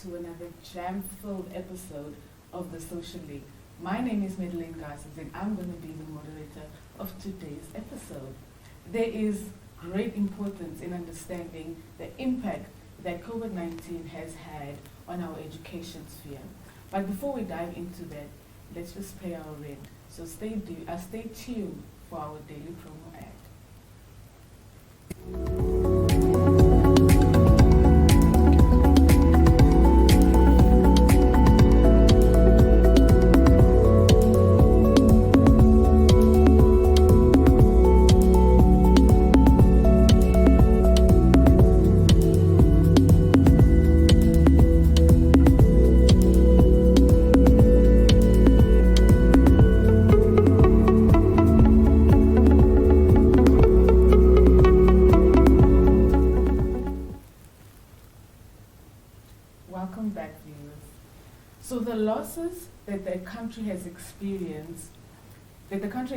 to another jam-filled episode of the Social League. My name is Madeleine Garces and I'm going to be the moderator of today's episode. There is great importance in understanding the impact that COVID-19 has had on our education sphere. But before we dive into that, let's just play our rent. So stay tuned for our daily promo ad. Welcome back, viewers. So the losses that the country has experienced, because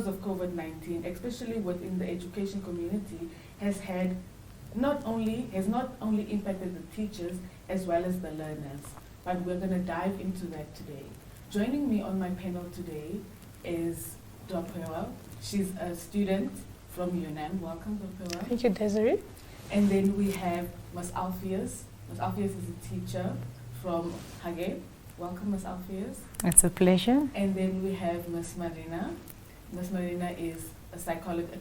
of COVID-19, especially within the education community, has not only impacted the teachers as well as the learners. But we're going to dive into that today. Joining me on my panel today is Dopewa. She's a student from UNAM. Welcome, Dopewa. Thank you, Desiree. And then we have Ms. Alpheus. Ms. Alpheus is a teacher from Hage. Welcome, Ms. Alpheus. It's a pleasure. And then we have Ms. Marina. Ms. Marina is a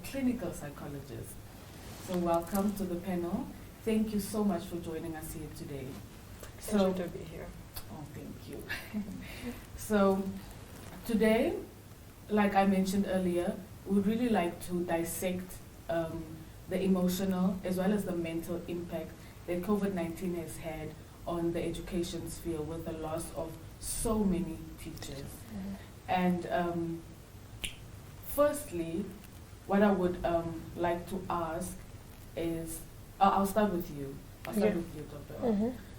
clinical psychologist. So welcome to the panel. Thank you so much for joining us here today. Pleasure to be here. Oh, thank you. So today, like I mentioned earlier, we'd really like to dissect the emotional as well as the mental impact that COVID-19 has had on the education sphere with the loss of so many teachers. And firstly, what I would like to ask is, I'll start with you. With you, Dr.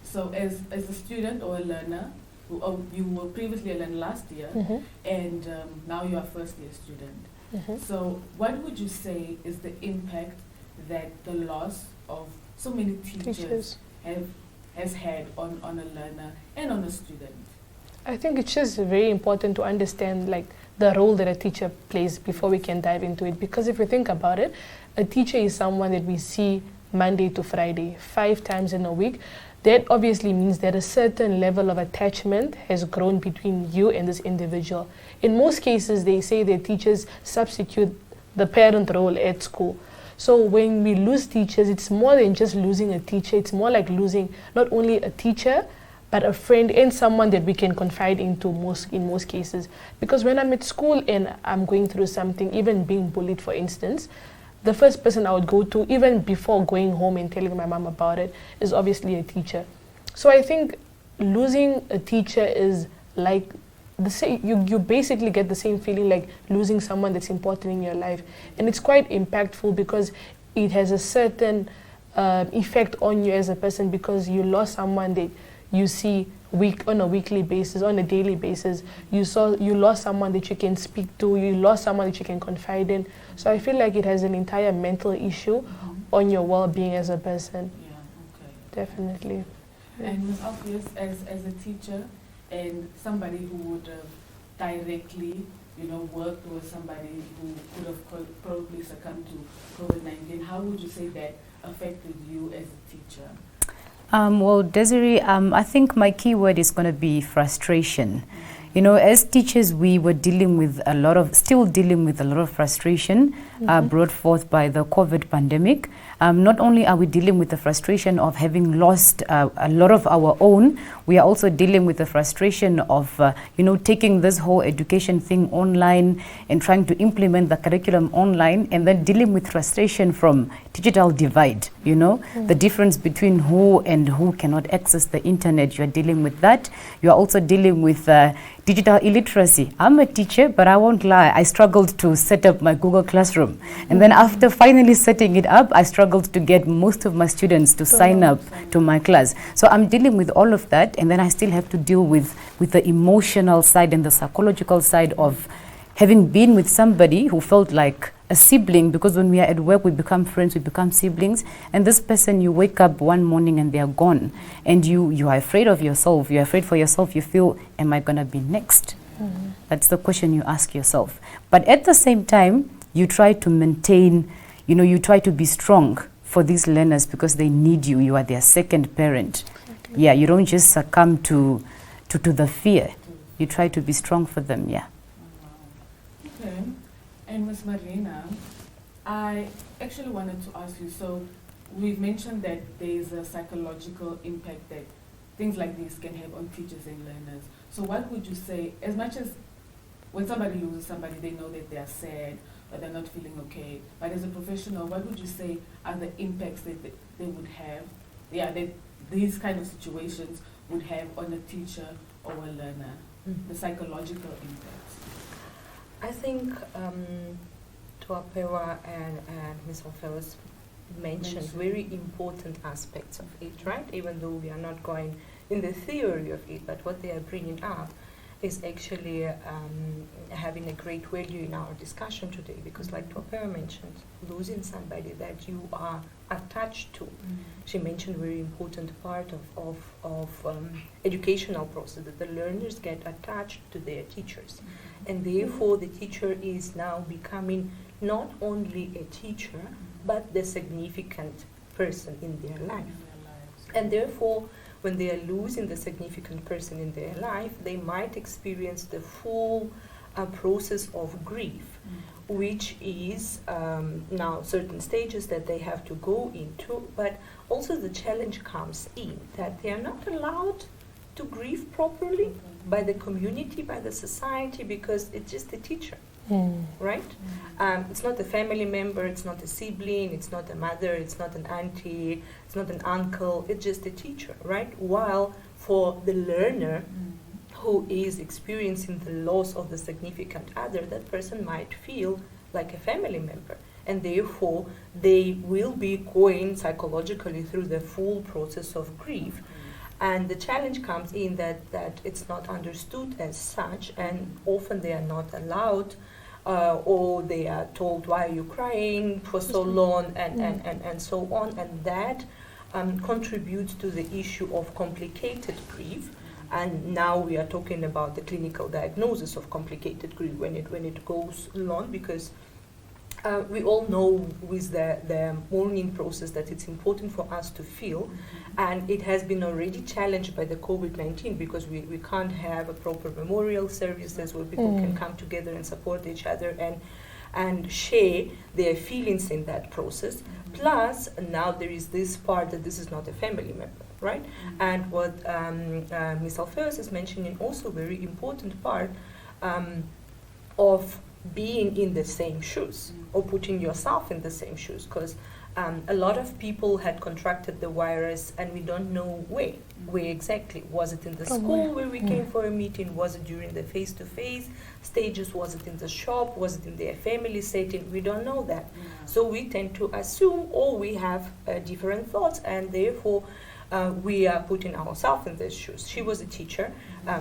So as a student or a learner, you were previously a learner last year, and now you are a first year student. So what would you say is the impact that the loss of so many teachers has had on a learner and on a student? I think it's just very important to understand the role that a teacher plays before we can dive into it. Because if you think about it, a teacher is someone that we see Monday to Friday, 5 times in a week. That obviously means that a certain level of attachment has grown between you and this individual. In most cases, they say that teachers substitute the parent role at school. So when we lose teachers, it's more than just losing a teacher. It's more like losing not only a teacher, but a friend and someone that we can confide into in most cases. Because when I'm at school and I'm going through something, even being bullied, for instance, the first person I would go to, even before going home and telling my mom about it, is obviously a teacher. So I think losing a teacher is like you basically get the same feeling like losing someone that's important in your life. And it's quite impactful because it has a certain effect on you as a person, because you lost someone that you see on a weekly basis, on a daily basis. You lost someone that you can speak to, you lost someone that you can confide in. So I feel like it has an entire mental issue on your well-being as a person. Yeah, okay. Definitely. And Ms. Alpheus, as a teacher and somebody who would directly, worked with somebody who could have probably succumbed to COVID-19, how would you say that affected you as a teacher? Well, Desiree, I think my key word is going to be frustration. As teachers, we were still dealing with a lot of frustration brought forth by the COVID pandemic. Not only are we dealing with the frustration of having lost a lot of our own, we are also dealing with the frustration of, taking this whole education thing online and trying to implement the curriculum online, and then dealing with frustration from digital divide, the difference between who and who cannot access the internet. You're dealing with that. You're also dealing with digital illiteracy. I'm a teacher, but I won't lie, I struggled to set up my Google Classroom. And then after finally setting it up, I struggled to get most of my students to sign up to my class. So I'm dealing with all of that, and then I still have to deal with the emotional side and the psychological side of having been with somebody who felt like a sibling, because when we are at work we become friends, we become siblings, and this person, you wake up one morning and they are gone, and you are afraid of yourself, you're afraid for yourself, you feel, am I going to be next? That's the question you ask yourself. But at the same time, you try to maintain, you try to be strong for these learners because they need you. You are their second parent. Yeah, you don't just succumb to the fear. You try to be strong for them, yeah. Okay. And Ms. Marina, I actually wanted to ask you, so we've mentioned that there's a psychological impact that things like this can have on teachers and learners. So what would you say, as much as when somebody loses somebody, they know that they are sad or they're not feeling okay, but as a professional, what would you say are the impacts that they would have, that these kind of situations would have on a teacher or a learner, the psychological impacts? I think Tuapewa and Ms. Alfelos mentioned very important aspects of it, right? Even though we are not going in the theory of it, but what they are bringing up is actually having a great value in our discussion today, because like Tuapewa mentioned, losing somebody that you are attached to. She mentioned very important part of educational process, that the learners get attached to their teachers. And therefore the teacher is now becoming not only a teacher, but the significant person in their life. And therefore, when they are losing the significant person in their life, they might experience the full process of grief, which is now certain stages that they have to go into, but also the challenge comes in that they are not allowed to grieve properly by the community, by the society, because it's just a teacher, right? It's not a family member, it's not a sibling, it's not a mother, it's not an auntie, it's not an uncle, it's just a teacher, right? While for the learner who is experiencing the loss of the significant other, that person might feel like a family member, and therefore they will be going psychologically through the full process of grief. And the challenge comes in that it's not understood as such, and often they are not allowed, or they are told, why are you crying for so long, and so on, and that contributes to the issue of complicated grief. And now we are talking about the clinical diagnosis of complicated grief when it goes long, because we all know with the mourning process that it's important for us to feel, and it has been already challenged by the COVID-19, because we can't have a proper memorial services where people can come together and support each other and share their feelings in that process. Plus, now there is this part that this is not a family member, right? And what Ms. Alfelos is mentioning, also very important part of being in the same shoes, or putting yourself in the same shoes, because a lot of people had contracted the virus and we don't know where exactly. Was it in the school where we came for a meeting? Was it during the face-to-face stages? Was it in the shop? Was it in their family setting? We don't know that. So we tend to assume, or we have different thoughts, and therefore we are putting ourselves in these shoes. She was a teacher,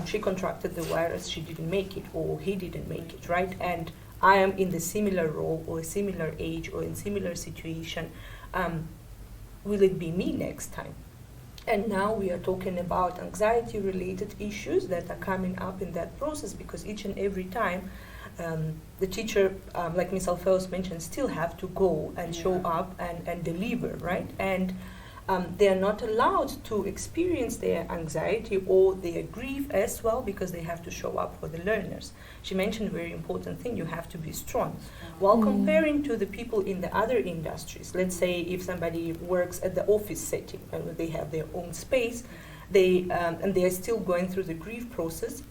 she contracted the virus, she didn't make it, or he didn't make it, right? And I am in the similar role, or a similar age, or in similar situation. Will it be me next time? And now we are talking about anxiety-related issues that are coming up in that process, because each and every time the teacher, like Ms. Alfelos mentioned, still have to go and show up and deliver, right? And they are not allowed to experience their anxiety or their grief as well, because they have to show up for the learners. She mentioned a very important thing, you have to be strong. While comparing to the people in the other industries, let's say if somebody works at the office setting and they have their own space, and they are still going through the grief process,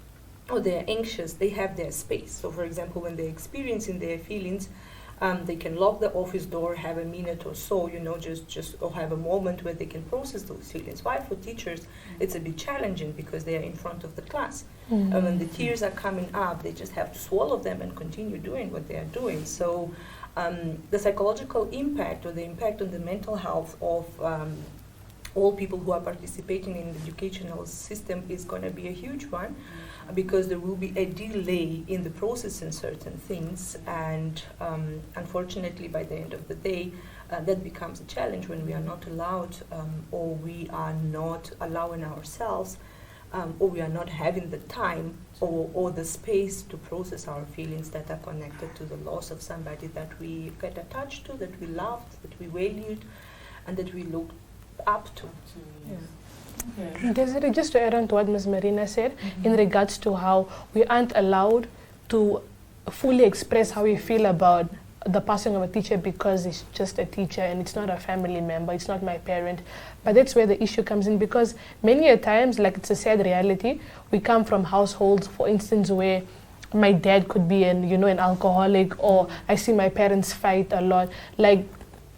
or they're anxious, they have their space. So for example, when they're experiencing their feelings, they can lock the office door, have a minute or so, just or have a moment where they can process those feelings. Why for teachers, it's a bit challenging, because they are in front of the class. And when the tears are coming up, they just have to swallow them and continue doing what they are doing. So the psychological impact, or the impact on the mental health of all people who are participating in the educational system is going to be a huge one, because there will be a delay in the processing certain things, and unfortunately by the end of the day that becomes a challenge when we are not allowed, or we are not allowing ourselves, or we are not having the time or the space to process our feelings that are connected to the loss of somebody that we get attached to, that we loved, that we valued, and that we looked up to. Okay. Desiree, just to add on to what Ms. Marina said, in regards to how we aren't allowed to fully express how we feel about the passing of a teacher because it's just a teacher and it's not a family member, it's not my parent. But that's where the issue comes in, because many a times, like, it's a sad reality, we come from households, for instance, where my dad could be an alcoholic, or I see my parents fight a lot, like,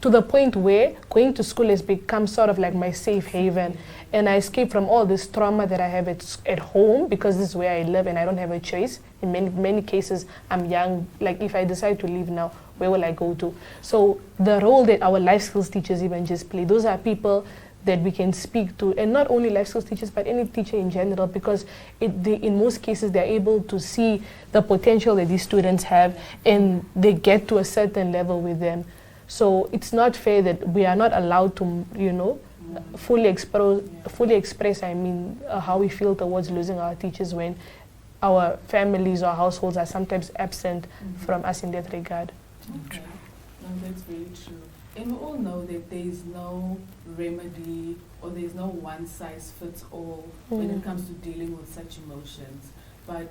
to the point where going to school has become sort of like my safe haven, and I escape from all this trauma that I have at home, because this is where I live and I don't have a choice. In many cases, I'm young. Like, if I decide to leave now, where will I go to? So the role that our life skills teachers even just play, those are people that we can speak to, and not only life skills teachers, but any teacher in general, because in most cases they're able to see the potential that these students have, and they get to a certain level with them. So it's not fair that we are not allowed to, fully express how we feel towards losing our teachers, when our families or households are sometimes absent from us in that regard. Okay, no, that's very true. And we all know that there is no remedy, or there is no one size fits all when it comes to dealing with such emotions. But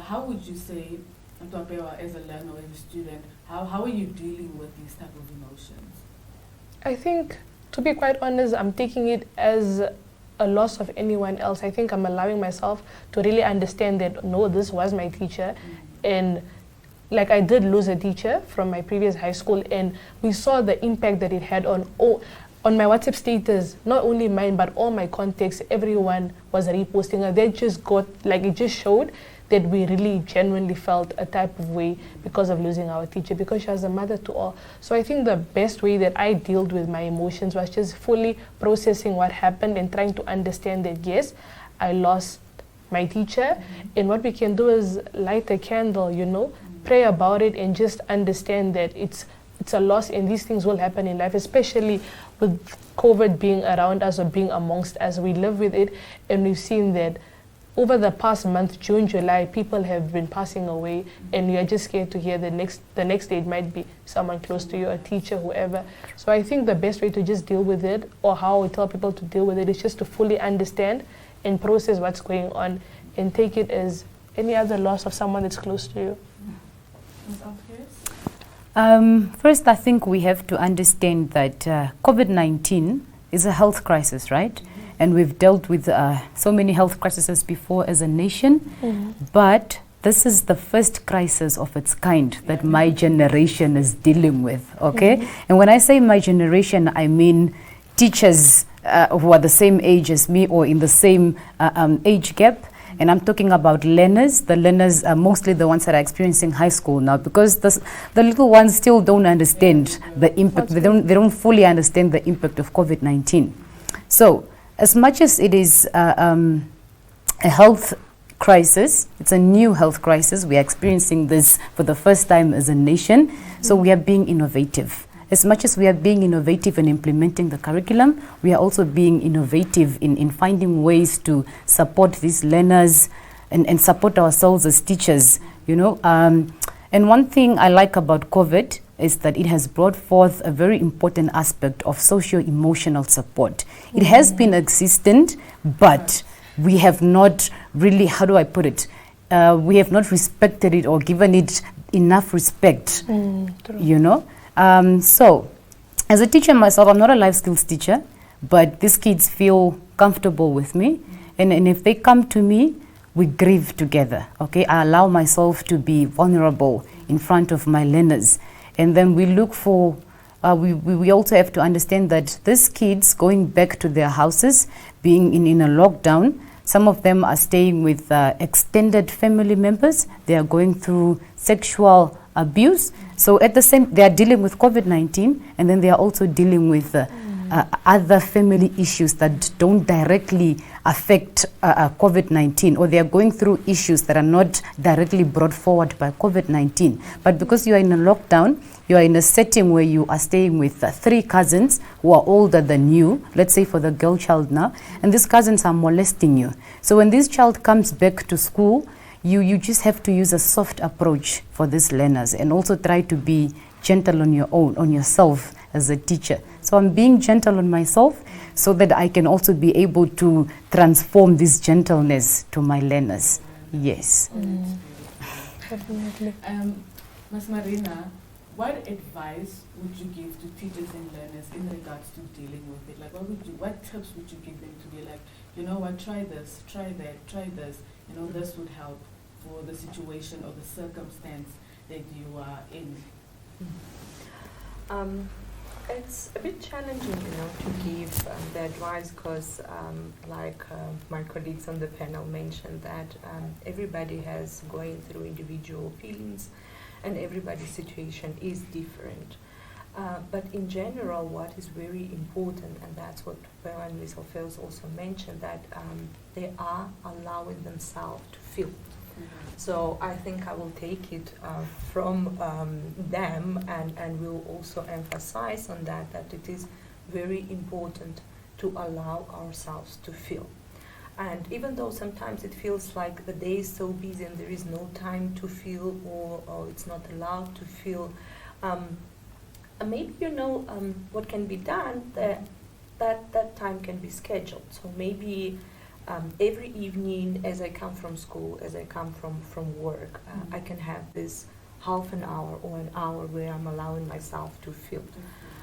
how would you say, as a learner or as a student, how are you dealing with these type of emotions? I think, to be quite honest, I'm taking it as a loss of anyone else. I think I'm allowing myself to really understand that, no, this was my teacher, and like, I did lose a teacher from my previous high school, and we saw the impact that it had on my WhatsApp status, not only mine, but all my contacts. Everyone was reposting her. They just it just showed that we really genuinely felt a type of way because of losing our teacher, because she was a mother to all. So I think the best way that I dealt with my emotions was just fully processing what happened and trying to understand that, yes, I lost my teacher, and what we can do is light a candle, pray about it, and just understand that it's a loss, and these things will happen in life, especially with COVID being around us or being amongst us. We live with it, and we've seen that over the past month, June, July, people have been passing away, and you are just scared to hear the next day it might be someone close to you, a teacher, whoever. So I think the best way to just deal with it, or how we tell people to deal with it, is just to fully understand and process what's going on, and take it as any other loss of someone that's close to you. First, I think we have to understand that COVID-19 is a health crisis, right? And we've dealt with so many health crises before as a nation, but this is the first crisis of its kind that my generation is dealing with, okay? And when I say my generation, I mean teachers who are the same age as me or in the same age gap. And I'm talking about learners. The learners are mostly the ones that are experiencing high school now, because the little ones still don't understand the impact. They don't fully understand the impact of COVID-19. So, as much as it is a health crisis, it's a new health crisis. We are experiencing this for the first time as a nation. So we are being innovative. As much as we are being innovative in implementing the curriculum, we are also being innovative in finding ways to support these learners and support ourselves as teachers, And one thing I like about COVID is that it has brought forth a very important aspect of socio-emotional support. It has been existent, but we have not really, how do I put it? We have not respected it or given it enough respect, So, as a teacher myself, I'm not a life skills teacher, but these kids feel comfortable with me. And if they come to me, we grieve together, okay? I allow myself to be vulnerable in front of my learners. And then we look for, we also have to understand that these kids going back to their houses, being in a lockdown, some of them are staying with extended family members. They are going through sexual abuse. So at the same, they are dealing with COVID-19, and then they are also dealing with other family issues that don't directly affect COVID-19, or they are going through issues that are not directly brought forward by COVID-19. But because you are in a lockdown, you are in a setting where you are staying with 3 cousins who are older than you, let's say for the girl child now, and these cousins are molesting you. So when this child comes back to school, you just have to use a soft approach for these learners, and also try to be gentle on yourself as a teacher. So I'm being gentle on myself so that I can also be able to transform this gentleness to my learners. Yes. Definitely. Ms. Marina, what advice would you give to teachers and learners in regards to dealing with it? Like, what tips would you give them to be like, you know what, try this, try that, try this. You know, this would help for the situation or the circumstance that you are in. It's a bit challenging, to give the advice because, my colleagues on the panel mentioned that everybody has going through individual feelings and everybody's situation is different. But in general, what is very important, and that's what Pearl and Ms. Alpheus also mentioned, that they are allowing themselves to feel. So I think I will take it from them and will also emphasize on that it is very important to allow ourselves to feel. And even though sometimes it feels like the day is so busy and there is no time to feel, or it's not allowed to feel, maybe what can be done, that time can be scheduled. So maybe every evening as I come from school, as I come from work, I can have this half an hour or an hour where I'm allowing myself to feel.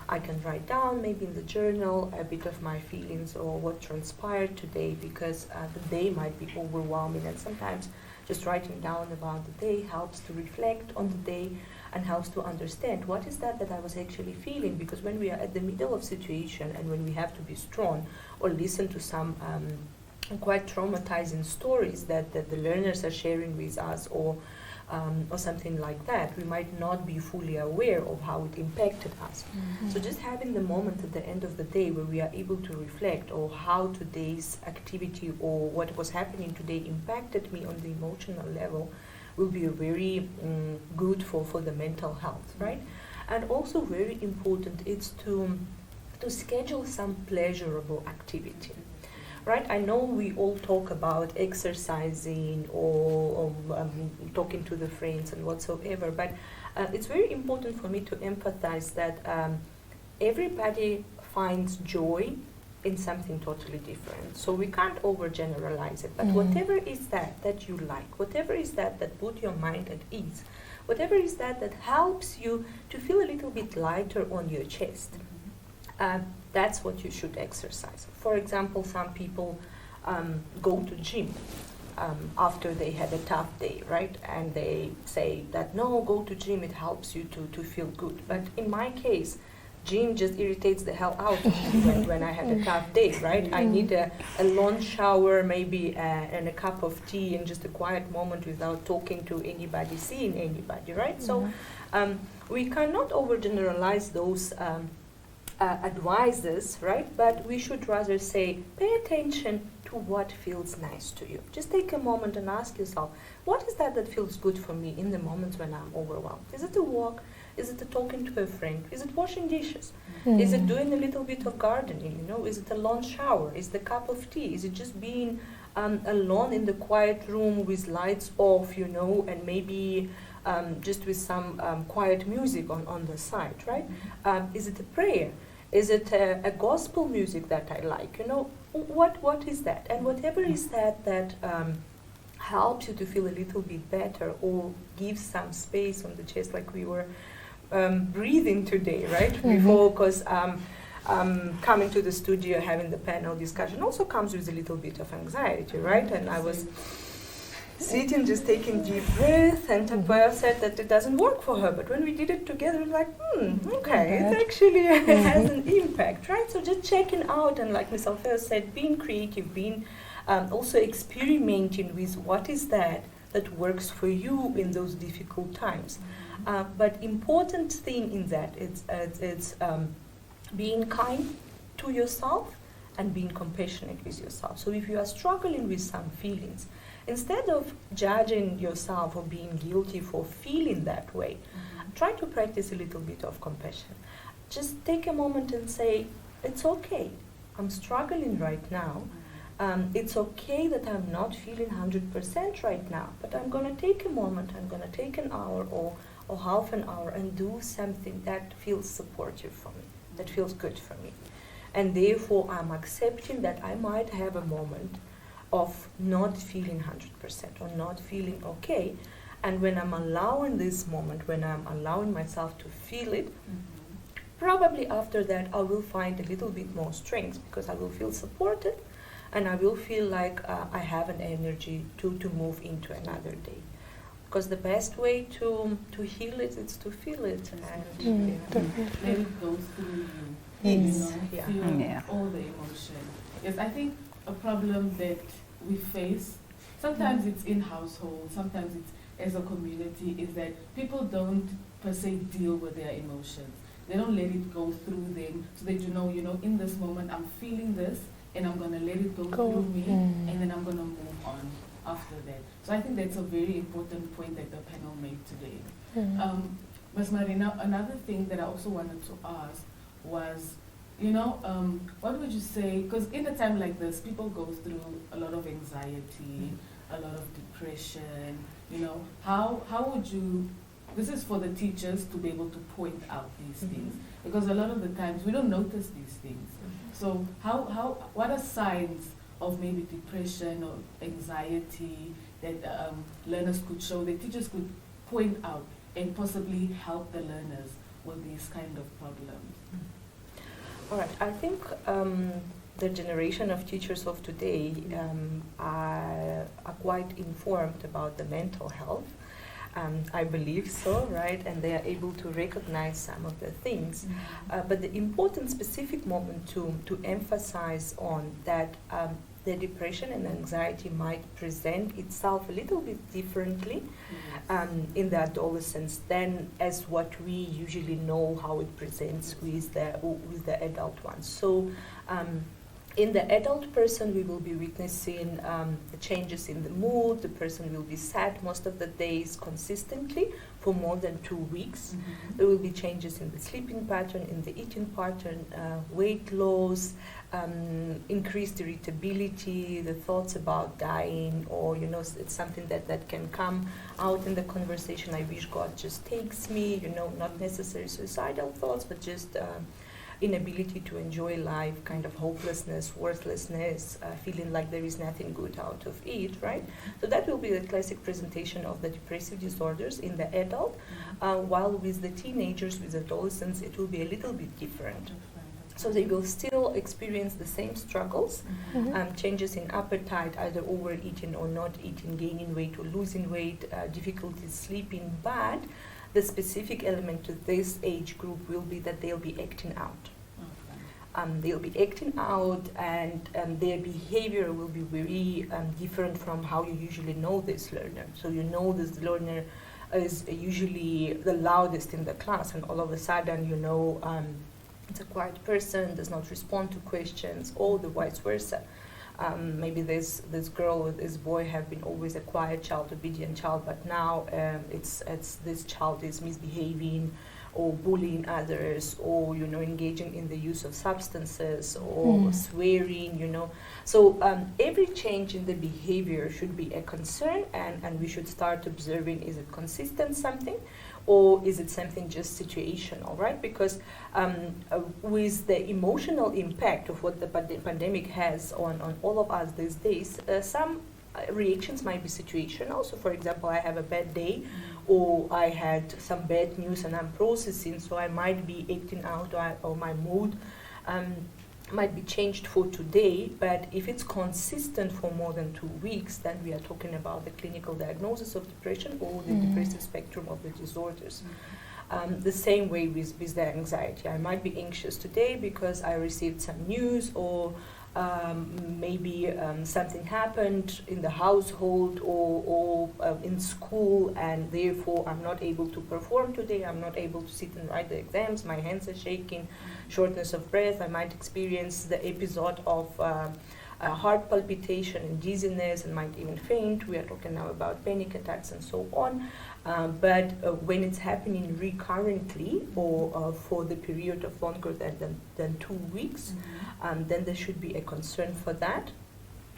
I can write down maybe in the journal a bit of my feelings or what transpired today, because the day might be overwhelming, and sometimes just writing down about the day helps to reflect on the day and helps to understand what is that I was actually feeling. Because when we are at the middle of situation and when we have to be strong or listen to some quite traumatizing stories that the learners are sharing with us, or something like that, we might not be fully aware of how it impacted us. So just having the moment at the end of the day where we are able to reflect on how today's activity or what was happening today impacted me on the emotional level will be very good for the mental health, right? And also very important is to schedule some pleasurable activity. Right, I know we all talk about exercising or talking to the friends and whatsoever, but it's very important for me to empathize that everybody finds joy in something totally different. So we can't overgeneralize it, but whatever is that you like, whatever is that put your mind at ease, whatever is that helps you to feel a little bit lighter on your chest, that's what you should exercise. For example, some people go to gym after they had a tough day, right? And they say that, no, go to gym, it helps you to feel good. But in my case, gym just irritates the hell out of me when I had a tough day, right? I need a long shower, maybe, and a cup of tea and just a quiet moment without talking to anybody, seeing anybody, right? So we cannot overgeneralize those advices, right? But we should rather say, pay attention to what feels nice to you. Just take a moment and ask yourself, what is that feels good for me in the moments when I'm overwhelmed? Is it a walk? Is it a talking to a friend? Is it washing dishes? Is it doing a little bit of gardening? Is it a long shower? Is it a cup of tea? Is it just being alone in the quiet room with lights off, and maybe just with some quiet music on the side, right? Is it a prayer? Is it a gospel music that I like? What is that? And whatever is that helps you to feel a little bit better or gives some space on the chest, like we were breathing today, right? Before, because coming to the studio, having the panel discussion also comes with a little bit of anxiety, right? And I was sitting, just taking deep breath, and Tapoya said that it doesn't work for her. But when we did it together, it was like, okay, it actually has an impact, right? So just checking out, and like Ms. Alpheus said, being creative, being also experimenting with what is that works for you in those difficult times. But important thing in that, it's being kind to yourself and being compassionate with yourself. So if you are struggling with some feelings, instead of judging yourself or being guilty for feeling that way, try to practice a little bit of compassion. Just take a moment and say, it's okay, I'm struggling right now. It's okay that I'm not feeling 100% right now, but I'm going to take a moment, I'm going to take an hour or half an hour and do something that feels supportive for me, that feels good for me. And therefore, I'm accepting that I might have a moment of not feeling 100% or not feeling okay. And when I'm allowing this moment, when I'm allowing myself to feel it, probably after that I will find a little bit more strength because I will feel supported and I will feel like I have an energy to move into another day. Because the best way to heal it is to feel it and let it go through you. Yes. Feel all the emotion. Yes, I think a problem that we face, sometimes it's in households, sometimes it's as a community, is that people don't per se deal with their emotions. They don't let it go through them so that you know, in this moment I'm feeling this and I'm going to let it go through me and then I'm going to move on after that. So I think that's a very important point that the panel made today. Ms. Marina, another thing that I also wanted to ask was, what would you say, because in a time like this, people go through a lot of anxiety, a lot of depression, how would you, this is for the teachers to be able to point out these things, because a lot of the times we don't notice these things. So what are signs of maybe depression or anxiety that learners could show, that teachers could point out and possibly help the learners with these kind of problems? All right, I think the generation of teachers of today are quite informed about the mental health. I believe so, right? And they are able to recognize some of the things. But the important specific moment to emphasize on that the depression and anxiety might present itself a little bit differently in the adolescence than as what we usually know how it presents with the adult ones. So in the adult person, we will be witnessing the changes in the mood. The person will be sad most of the days consistently for more than 2 weeks. There will be changes in the sleeping pattern, in the eating pattern, weight loss, increased irritability, the thoughts about dying, or it's something that can come out in the conversation. I wish God just takes me, not necessarily suicidal thoughts, but just inability to enjoy life, kind of hopelessness, worthlessness, feeling like there is nothing good out of it, right? So that will be the classic presentation of the depressive disorders in the adult, while with the teenagers, with adolescents, it will be a little bit different. So they will still experience the same struggles, changes in appetite, either overeating or not eating, gaining weight or losing weight, difficulties sleeping, but the specific element to this age group will be that they'll be acting out. They'll be acting out, and their behavior will be very different from how you usually know this learner. So this learner is usually the loudest in the class, and all of a sudden it's a quiet person, does not respond to questions, or the vice versa. Maybe this girl or this boy have been always a quiet child, obedient child, but now it's this child is misbehaving or bullying others, or engaging in the use of substances, or swearing. So every change in the behavior should be a concern, and we should start observing, is it consistent something, or is it something just situational, right? Because with the emotional impact of what the pandemic has on all of us these days, some reactions might be situational. So for example, I have a bad day, or I had some bad news and I'm processing, so I might be acting out, or my mood might be changed for today. But if it's consistent for more than 2 weeks, then we are talking about the clinical diagnosis of depression or the depressive spectrum of the disorders. The same way with the anxiety. I might be anxious today because I received some news, or maybe something happened in the household or in school, and therefore I'm not able to perform today, I'm not able to sit and write the exams, my hands are shaking, shortness of breath, I might experience the episode of heart palpitation and dizziness, and might even faint. We are talking now about panic attacks and so on. But when it's happening recurrently or for the period of longer than 2 weeks, then there should be a concern for that.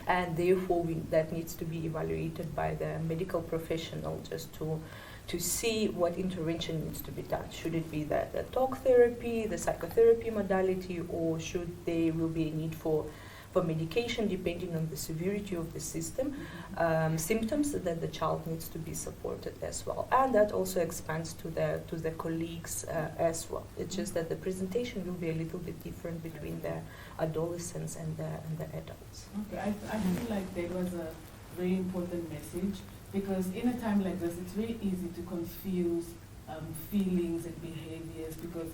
And therefore, that needs to be evaluated by the medical professional just to see what intervention needs to be done. Should it be the talk therapy, the psychotherapy modality, or should there will be a need for medication depending on the severity of the symptoms that the child needs to be supported as well. And that also expands to the colleagues as well. It's just that the presentation will be a little bit different between the adolescents and the adults. Okay, I feel like that was a very important message, because in a time like this, it's very easy to confuse feelings and behaviors, because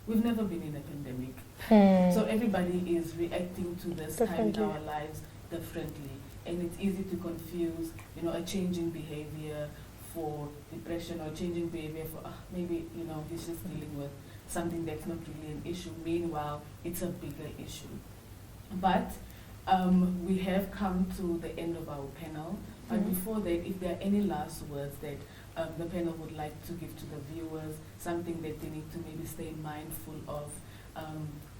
we've never been in a pandemic. So everybody is reacting to this time in our lives differently. And it's easy to confuse, a changing behavior for depression, or changing behavior for, maybe, he's just dealing with something that's not really an issue. Meanwhile, it's a bigger issue. But we have come to the end of our panel. But before that, if there are any last words that the panel would like to give to the viewers, something that they need to maybe stay mindful of,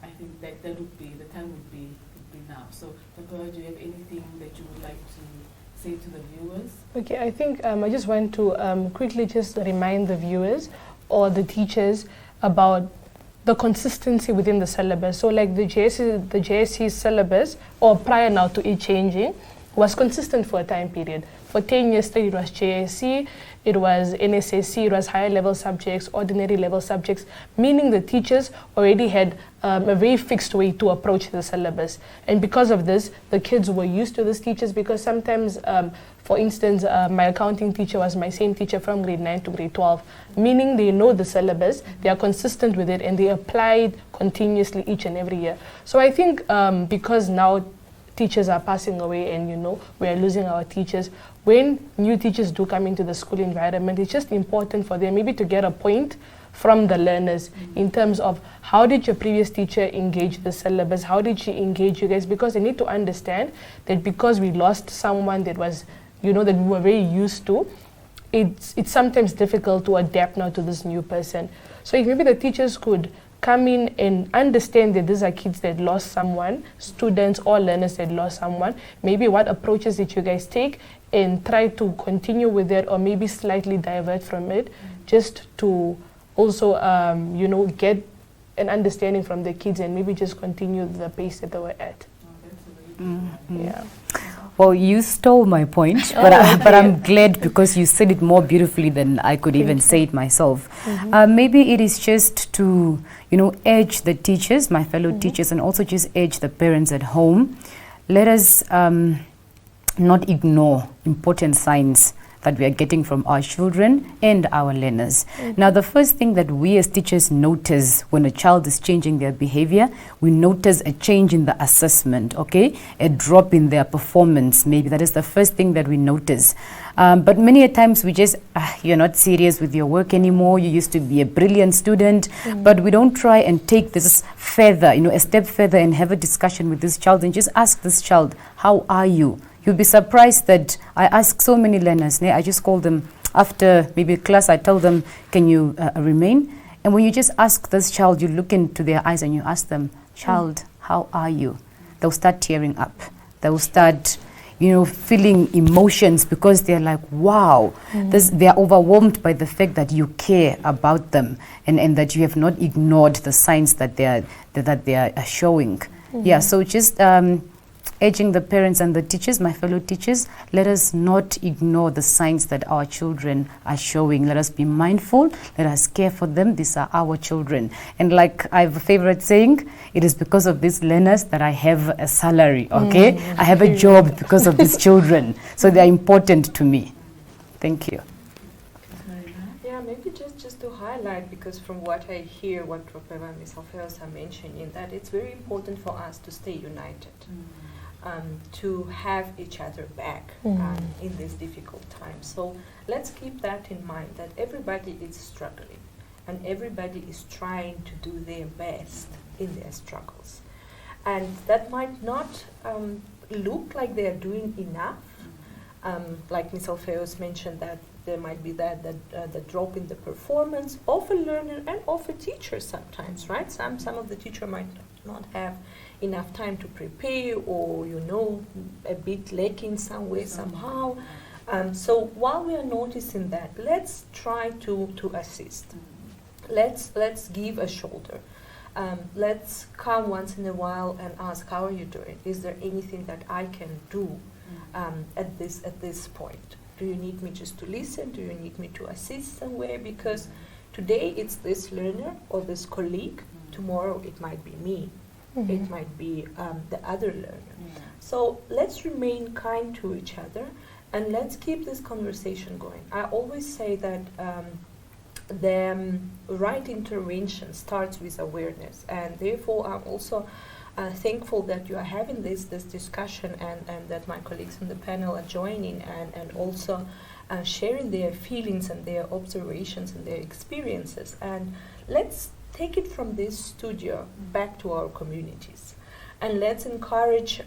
I think that would be, the time would be now. So, Dr. do you have anything that you would like to say to the viewers? Okay, I think I just want to quickly just remind the viewers or the teachers about the consistency within the syllabus. So like the JSE syllabus, or prior now to it changing, was consistent for a time period. For 10 years straight, it was JSE, it was NSSC, it was higher level subjects, ordinary level subjects, meaning the teachers already had a very fixed way to approach the syllabus. And because of this, the kids were used to these teachers, because sometimes, for instance, my accounting teacher was my same teacher from grade 9 to grade 12, meaning they know the syllabus, they are consistent with it, and they apply it continuously each and every year. So I think because now teachers are passing away and we are losing our teachers, when new teachers do come into the school environment, it's just important for them maybe to get a point from the learners in terms of how did your previous teacher engage the syllabus, how did she engage you guys, because they need to understand that because we lost someone that was, that we were very used to, it's sometimes difficult to adapt now to this new person. So if maybe the teachers could come in and understand that these are kids that lost someone, students or learners that lost someone, maybe what approaches did you guys take, and try to continue with it, or maybe slightly divert from it, just to also, get an understanding from the kids, and maybe just continue the pace that they were at. Yeah. Well, you stole my point, but I'm glad because you said it more beautifully than I could even say it myself. Maybe it is just to, urge the teachers, my fellow teachers, and also just urge the parents at home. Let us not ignore important signs that we are getting from our children and our learners. Now, the first thing that we as teachers notice when a child is changing their behavior, we notice a change in the assessment, okay? A drop in their performance, maybe. That is the first thing that we notice. But many a times we just, you're not serious with your work anymore. You used to be a brilliant student, but we don't try and take this further, a step further, and have a discussion with this child and just ask this child, how are you? You'll be surprised that I ask so many learners, I just call them after maybe class, I tell them, can you remain? And when you just ask this child, you look into their eyes and you ask them, child, how are you? They'll start tearing up. They'll start, feeling emotions, because they're like, wow, they're overwhelmed by the fact that you care about them, and that you have not ignored the signs that they are showing. Yeah, so just urging the parents and the teachers, my fellow teachers, let us not ignore the signs that our children are showing. Let us be mindful. Let us care for them. These are our children. And like I have a favorite saying, it is because of these learners that I have a salary, okay? I have a job because of these children. So they are important to me. Thank you. Yeah, maybe just to highlight, because from what I hear, what Ropeva and Ms. Alfeos are mentioning, that it's very important for us to stay united, to have each other back in these difficult times. So let's keep that in mind, that everybody is struggling and everybody is trying to do their best in their struggles. And that might not look like they are doing enough. Like Ms. Alfeos mentioned, that there might be the drop in the performance of a learner and of a teacher sometimes, right? Some of the teacher might not have enough time to prepare, or a bit lacking somewhere somehow. So while we are noticing that, let's try to assist. Let's give a shoulder. Let's come once in a while and ask, how are you doing? Is there anything that I can do at this point? Do you need me just to listen? Do you need me to assist somewhere? Because today it's this learner or this colleague. Tomorrow it might be me. It might be the other learner. So let's remain kind to each other, and let's keep this conversation going. I always say that the right intervention starts with awareness, and therefore I'm also thankful that you are having this discussion, and that my colleagues on the panel are joining and also sharing their feelings and their observations and their experiences. And let's take it from this studio back to our communities, and let's encourage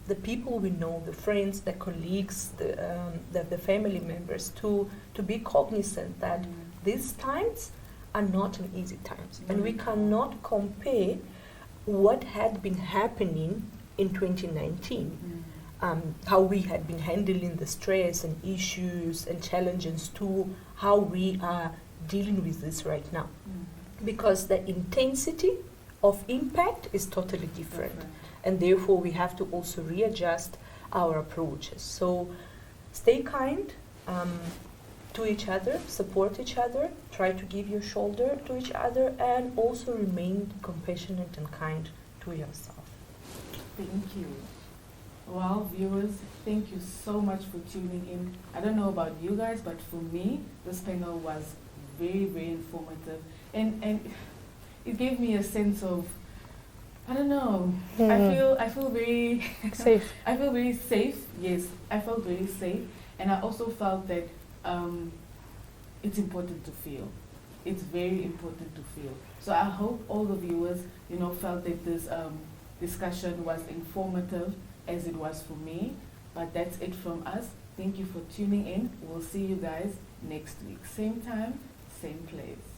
the people we know, the friends, the colleagues, the family members to be cognizant that these times are not an easy times, and we cannot compare what had been happening in 2019, how we had been handling the stress and issues and challenges, to how we are dealing with this right now. Because the intensity of impact is totally different, and therefore we have to also readjust our approaches. So stay kind to each other, support each other, try to give your shoulder to each other, and also remain compassionate and kind to yourself. Thank you. Well, viewers, thank you so much for tuning in. I don't know about you guys, but for me, this panel was very, very informative, and it gave me a sense of, I don't know, I feel very safe. I feel very safe. Yes, I felt very safe, and I also felt that it's important to feel. It's very important to feel. So I hope all the viewers, felt that this discussion was informative, as it was for me. But that's it from us. Thank you for tuning in. We'll see you guys next week. Same time, same place.